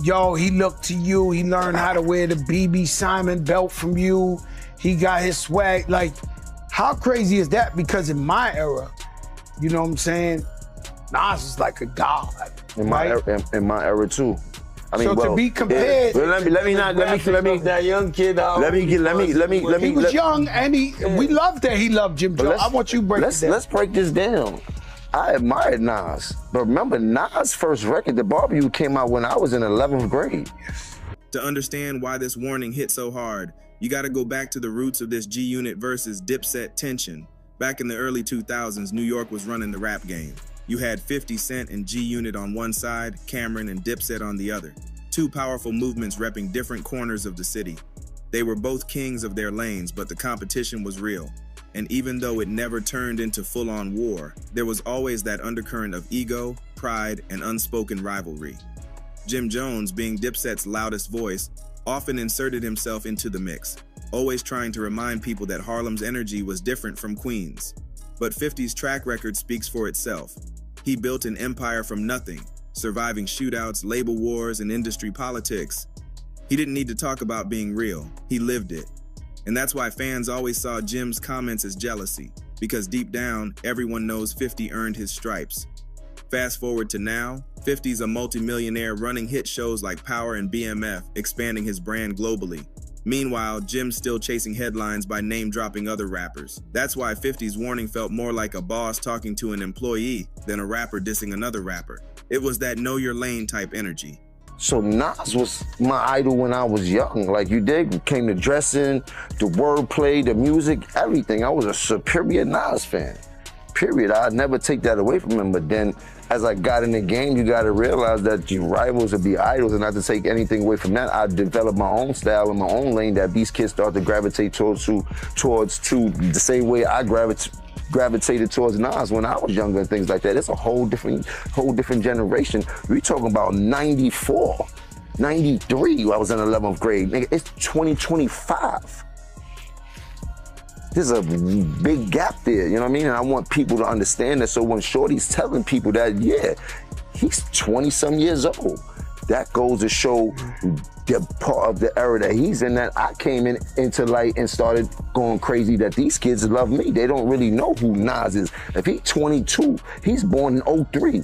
yo, he looked to you. He learned how to wear the BB Simon belt from you. He got his swag. Like, how crazy is that? Because in my era, you know what I'm saying, Nas is like a god. In my era too. I mean, so to be compared, let me that young kid out. Let me. He was young, and we loved that he loved Jim Jones. I want you to break it down. Let's break this down. I admired Nas, but remember Nas' first record, The Barbecue, came out when I was in 11th grade. To understand why this warning hit so hard, you got to go back to the roots of this G-Unit versus Dipset tension. Back in the early 2000s, New York was running the rap game. You had 50 Cent and G-Unit on one side, Cameron and Dipset on the other. Two powerful movements repping different corners of the city. They were both kings of their lanes, but the competition was real. And even though it never turned into full-on war, there was always that undercurrent of ego, pride, and unspoken rivalry. Jim Jones, being Dipset's loudest voice, often inserted himself into the mix, always trying to remind people that Harlem's energy was different from Queens. But 50's track record speaks for itself. He built an empire from nothing, surviving shootouts, label wars, and industry politics. He didn't need to talk about being real, he lived it. And that's why fans always saw Jim's comments as jealousy, because deep down, everyone knows 50 earned his stripes. Fast forward to now, 50's a multimillionaire running hit shows like Power and BMF, expanding his brand globally. Meanwhile, Jim's still chasing headlines by name-dropping other rappers. That's why 50's warning felt more like a boss talking to an employee than a rapper dissing another rapper. It was that know your lane type energy. So Nas was my idol when I was young. Like you did, came to dressing, the wordplay, the music, everything. I was a superior Nas fan, period. I'd never take that away from him. But then as I got in the game, you gotta realize that your rivals would be idols, and not to take anything away from that, I developed my own style and my own lane that these kids start to gravitate towards the same way I gravitated towards Nas when I was younger and things like that. It's a whole different generation. We talking about 94, 93, I was in 11th grade. Nigga, it's 2025. There's a big gap there, you know what I mean? And I want people to understand that, so when Shorty's telling people that, yeah, he's 20-some years old, that goes to show the part of the era that he's in, that I came into light and started going crazy, that these kids love me. They don't really know who Nas is. If he's 22, he's born in 03.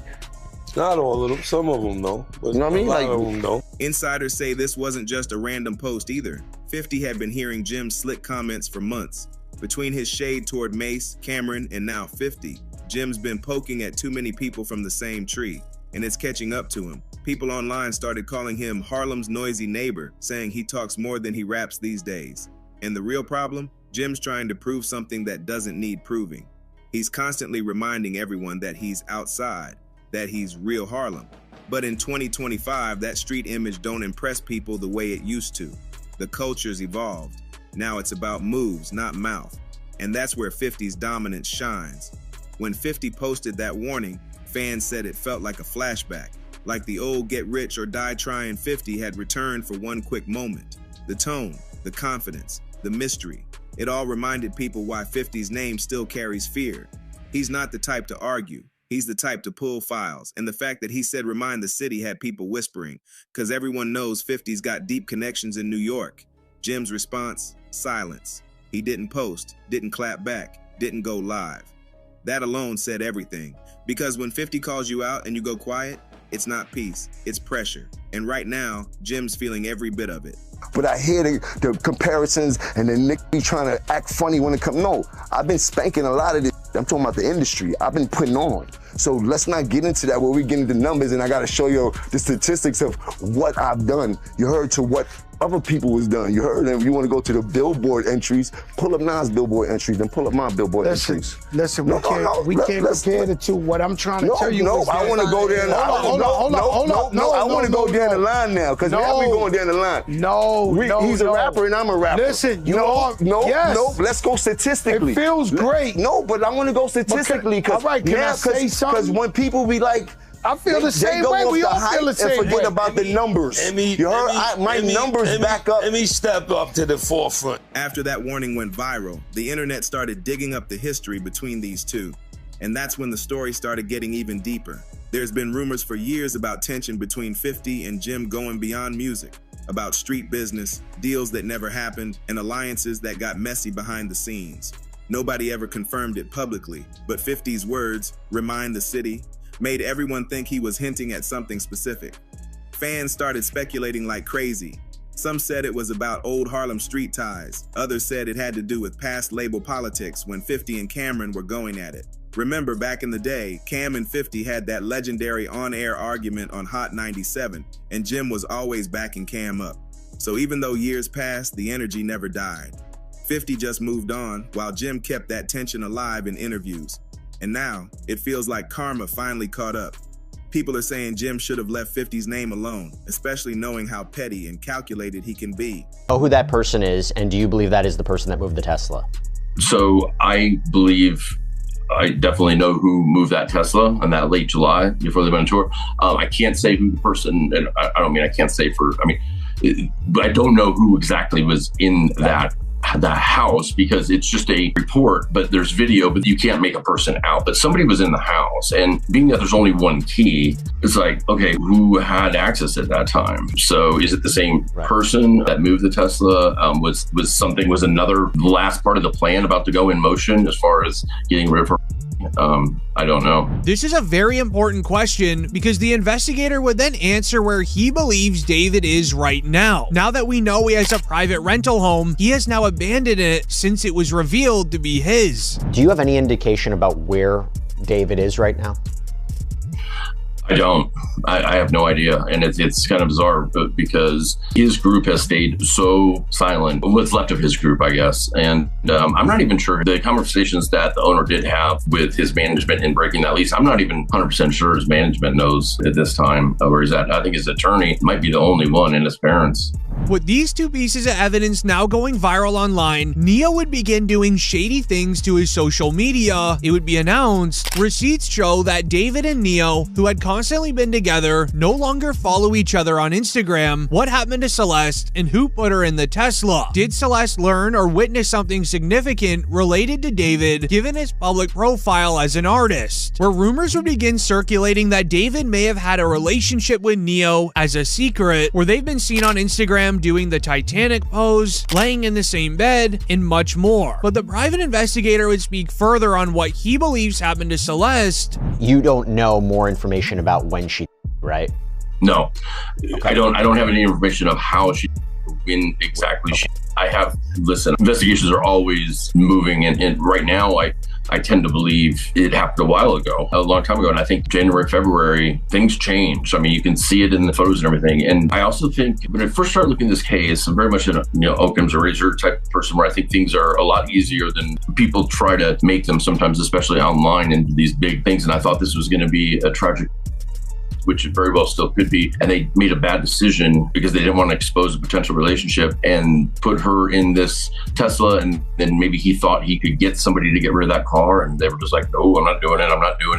Not all of them, some of them though. You know what I mean? A lot of them though. Insiders say this wasn't just a random post either. 50 had been hearing Jim's slick comments for months. Between his shade toward Mace, Cameron, and now 50, Jim's been poking at too many people from the same tree, and it's catching up to him. People online started calling him Harlem's noisy neighbor, saying he talks more than he raps these days. And the real problem? Jim's trying to prove something that doesn't need proving. He's constantly reminding everyone that he's outside, that he's real Harlem. But in 2025, that street image don't impress people the way it used to. The culture's evolved. Now it's about moves, not mouth. And that's where 50's dominance shines. When 50 posted that warning, fans said it felt like a flashback, like the old get rich or die trying 50 had returned for one quick moment. The tone, the confidence, the mystery, it all reminded people why 50's name still carries fear. He's not the type to argue. He's the type to pull files. And the fact that he said remind the city had people whispering, because everyone knows 50's got deep connections in New York. Jim's response, silence. He didn't post, didn't clap back, didn't go live. That alone said everything. Because when 50 calls you out and you go quiet, it's not peace, it's pressure. And right now, Jim's feeling every bit of it. But I hear the comparisons and the Nick be trying to act funny when it comes. No, I've been spanking a lot of this. I'm talking about the industry. I've been putting on. So let's not get into that where we get into numbers and I gotta show you the statistics of what I've done. You heard to what other people was done. You heard them. You wanna go to the Billboard entries, pull up Nas' Billboard entries, then pull up my Billboard entries. Listen, we can't compare the two. What I'm trying to tell you is I wanna go there. Hold on. I wanna go down the line now, because now we going down the line. He's a rapper and I'm a rapper. Listen, let's go statistically. It feels great. No, but I wanna go statistically, because when people be like, I feel the same way. We all feel the same way. And forget about the numbers. My numbers back up. Let me step up to the forefront. After that warning went viral, the internet started digging up the history between these two. And that's when the story started getting even deeper. There's been rumors for years about tension between 50 and Jim going beyond music, about street business, deals that never happened, and alliances that got messy behind the scenes. Nobody ever confirmed it publicly, but 50's words, "remind the city," made everyone think he was hinting at something specific. Fans started speculating like crazy. Some said it was about old Harlem street ties. Others said it had to do with past label politics when 50 and Cameron were going at it. Remember, back in the day, Cam and 50 had that legendary on-air argument on Hot 97, and Jim was always backing Cam up. So even though years passed, the energy never died. 50 just moved on, while Jim kept that tension alive in interviews. And now, it feels like karma finally caught up. People are saying Jim should have left 50's name alone, especially knowing how petty and calculated he can be. Know who that person is, and do you believe that is the person that moved the Tesla? So I definitely know who moved that Tesla on that late July before they went on tour. I can't say who the person, and I don't mean I can't say for, but I don't know who exactly was in that house because it's just a report, but there's video, but you can't make a person out. But somebody was in the house, and being that there's only one key, it's like, okay, who had access at that time? So is it the same person that moved the Tesla? Was another last part of the plan about to go in motion as far as getting rid of her? I don't know. This is a very important question because the investigator would then answer where he believes David is right now. Now that we know he has a private rental home, he has now abandoned it since it was revealed to be his. Do you have any indication about where David is right now? I don't. I have no idea. And it's kind of bizarre because his group has stayed so silent. What's left of his group, I guess. And I'm not even sure the conversations that the owner did have with his management in breaking that lease. I'm not even 100% sure his management knows at this time where he's at. I think his attorney might be the only one, and his parents. With these two pieces of evidence now going viral online, Neo would begin doing shady things to his social media. It would be announced. Receipts show that David and Neo, who had constantly been together, no longer follow each other on Instagram. What happened to Celeste and who put her in the Tesla? Did Celeste learn or witness something significant related to David given his public profile as an artist? Where rumors would begin circulating that David may have had a relationship with Neo as a secret, where they've been seen on Instagram doing the Titanic pose, laying in the same bed, and much more. But the private investigator would speak further on what he believes happened to Celeste. You don't know more information about when she, right? No, okay. I don't have any information of how she, when exactly she. I have, listen, investigations are always moving, and right now I tend to believe it happened a while ago, a long time ago. And I think January, February, things change. I mean, you can see it in the photos and everything. And I also think when I first started looking at this case, I'm very much an Occam's razor type of person where I think things are a lot easier than people try to make them sometimes, especially online, into these big things. And I thought this was going to be a tragic, which it very well still could be. And they made a bad decision because they didn't want to expose a potential relationship and put her in this Tesla. And then maybe he thought he could get somebody to get rid of that car. And they were just like, no, I'm not doing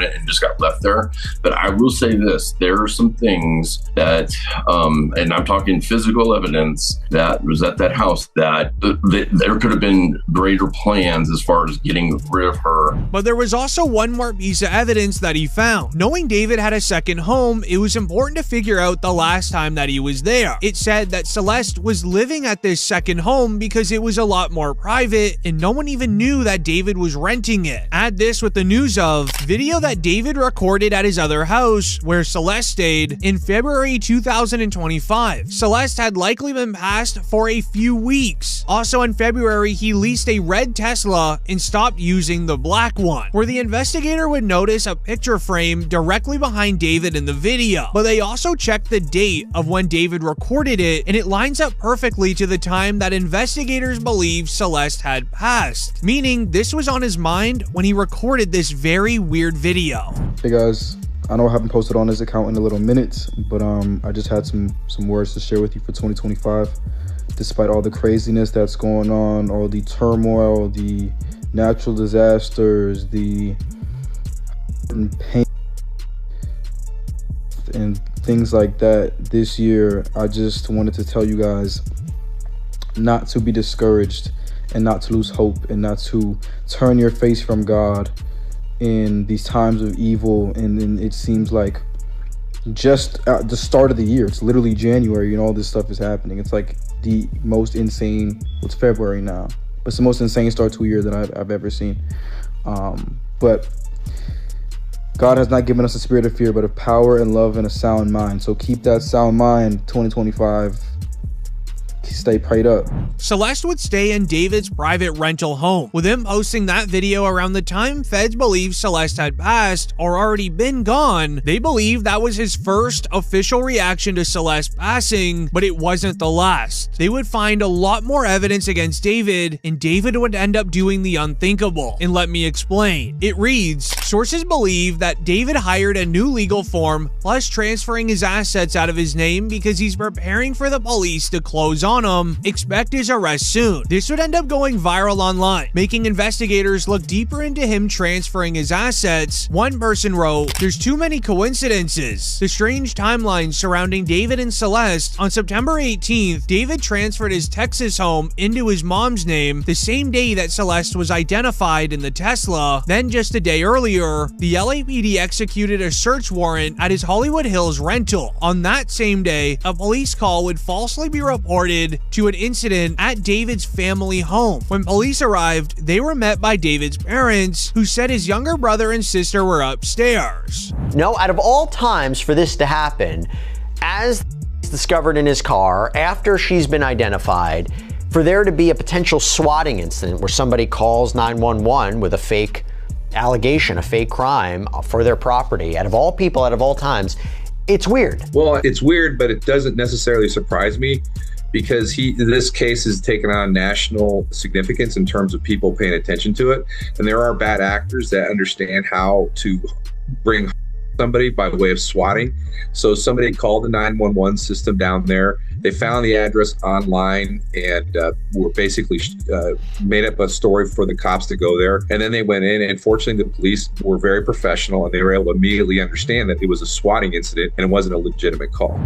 it. And just got left there. But I will say this, there are some things that, and I'm talking physical evidence that was at that house that there could have been greater plans as far as getting rid of her. But there was also one more piece of evidence that he found. Knowing David had a second home, it was important to figure out the last time that he was there. It said that Celeste was living at this second home because it was a lot more private and no one even knew that David was renting it. Add this with the news of video that David recorded at his other house where Celeste stayed in February 2025. Celeste had likely been passed for a few weeks. Also in February, he leased a red Tesla and stopped using the black one, where the investigator would notice a picture frame directly behind David in the video. But they also checked the date of when David recorded it, and it lines up perfectly to the time that investigators believe Celeste had passed, meaning this was on his mind when he recorded this very weird video. Hey guys, I know I haven't posted on this account in a little minute, but I just had some words to share with you for 2025. Despite all the craziness that's going on, all the turmoil, the natural disasters, the pain and things like that this year, I just wanted to tell you guys not to be discouraged and not to lose hope and not to turn your face from God in these times of evil, and then it seems like just at the start of the year, it's literally January, and all this stuff is happening. It's like the most insane, it's February now, but it's the most insane start to a year that I've ever seen. But God has not given us a spirit of fear, but of power and love and a sound mind. So keep that sound mind, 2025. Stay prayed up. Celeste would stay in David's private rental home, with him posting that video around the time feds believed Celeste had passed or already been gone. They believe that was his first official reaction to Celeste passing, but it wasn't the last. They would find a lot more evidence against David, and David would end up doing the unthinkable. And let me explain. It reads, sources believe that David hired a new legal form, plus transferring his assets out of his name because he's preparing for the police to close on him. Expect his arrest soon. This would end up going viral online, making investigators look deeper into him transferring his assets. One person wrote, "There's too many coincidences. The strange timeline surrounding David and Celeste. On September 18th, David transferred his Texas home into his mom's name the same day that Celeste was identified in the Tesla. Then just a day earlier, the LAPD executed a search warrant at his Hollywood Hills rental. On that same day, a police call would falsely be reported to an incident at David's family home. When police arrived, they were met by David's parents, who said his younger brother and sister were upstairs." No, out of all times for this to happen, as discovered in his car, after she's been identified, for there to be a potential swatting incident where somebody calls 911 with a fake allegation, a fake crime for their property, out of all people, out of all times, it's weird. Well, it's weird, but it doesn't necessarily surprise me, because this case has taken on national significance in terms of people paying attention to it. And there are bad actors that understand how to bring somebody by way of swatting. So somebody called the 911 system down there. They found the address online and were basically made up a story for the cops to go there. And then they went in, and fortunately the police were very professional, and they were able to immediately understand that it was a swatting incident and it wasn't a legitimate call.